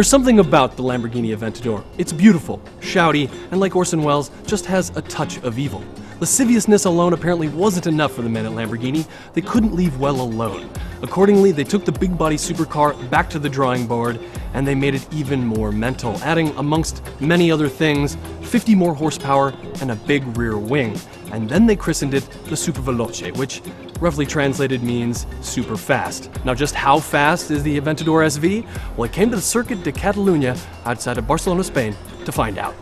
There's something about the Lamborghini Aventador. It's beautiful, shouty, and like Orson Welles, just has a touch of evil. Lasciviousness alone apparently wasn't enough for the men at Lamborghini. They couldn't leave well alone. Accordingly, they took the big body supercar back to the drawing board, and they made it even more mental, adding, amongst many other things, 50 more horsepower and a big rear wing. And then they christened it the Superveloce, which roughly translated means super fast. Now, just how fast is the Aventador SV? Well, it came to the Circuit de Catalunya outside of Barcelona, Spain, to find out.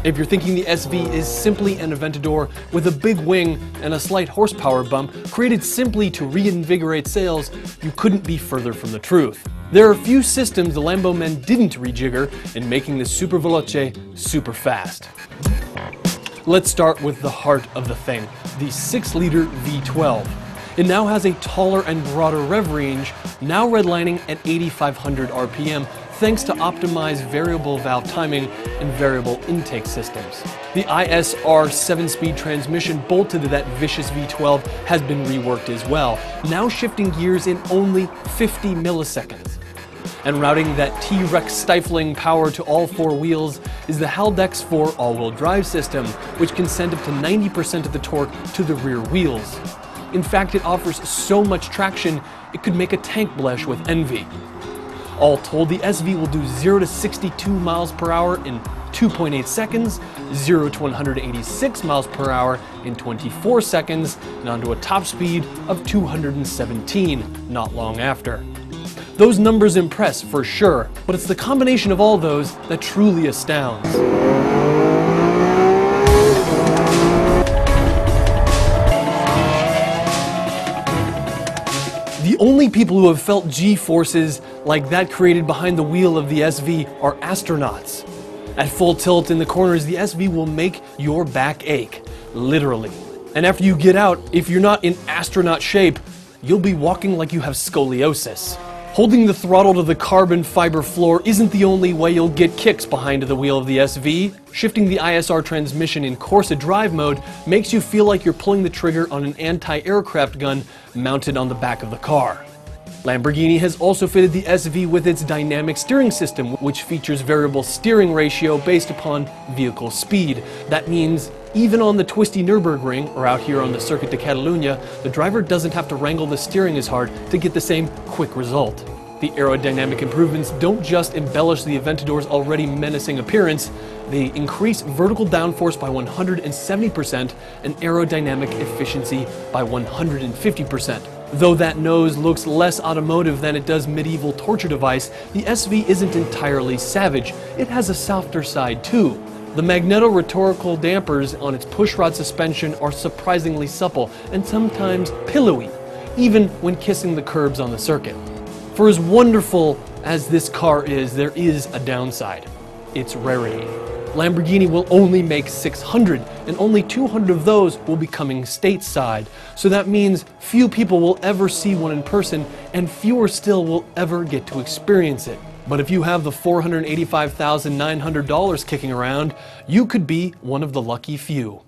If you're thinking the SV is simply an Aventador with a big wing and a slight horsepower bump created simply to reinvigorate sales, you couldn't be further from the truth. There are a few systems the Lambo men didn't rejigger in making the Superveloce super fast. Let's start with the heart of the thing, the 6-liter V12. It now has a taller and broader rev range, now redlining at 8,500 RPM, thanks to optimized variable valve timing and variable intake systems. The ISR 7-speed transmission bolted to that vicious V12 has been reworked as well, now shifting gears in only 50 milliseconds. And routing that T-Rex stifling power to all 4 wheels is the Haldex 4 all-wheel drive system, which can send up to 90% of the torque to the rear wheels. In fact, it offers so much traction, it could make a tank blush with envy. All told, the SV will do 0 to 62 miles per hour in 2.8 seconds, 0 to 186 miles per hour in 24 seconds, and onto a top speed of 217 not long after. Those numbers impress for sure, but it's the combination of all those that truly astounds. The only people who have felt G-forces like that created behind the wheel of the SV are astronauts. At full tilt in the corners, the SV will make your back ache, literally. And after you get out, if you're not in astronaut shape, you'll be walking like you have scoliosis. Holding the throttle to the carbon fiber floor isn't the only way you'll get kicks behind the wheel of the SV. Shifting the ISR transmission in Corsa drive mode makes you feel like you're pulling the trigger on an anti-aircraft gun mounted on the back of the car. Lamborghini has also fitted the SV with its dynamic steering system, which features variable steering ratio based upon vehicle speed. That means even on the twisty Nürburgring, or out here on the Circuit de Catalunya, the driver doesn't have to wrangle the steering as hard to get the same quick result. The aerodynamic improvements don't just embellish the Aventador's already menacing appearance, they increase vertical downforce by 170% and aerodynamic efficiency by 150%. Though that nose looks less automotive than it does medieval torture device, the SV isn't entirely savage. It has a softer side too. The magneto-rhetorical dampers on its pushrod suspension are surprisingly supple and sometimes pillowy, even when kissing the curbs on the circuit. For as wonderful as this car is, there is a downside. Its rarity. Lamborghini will only make 600, and only 200 of those will be coming stateside. So that means few people will ever see one in person, and fewer still will ever get to experience it. But if you have the $485,900 kicking around, you could be one of the lucky few.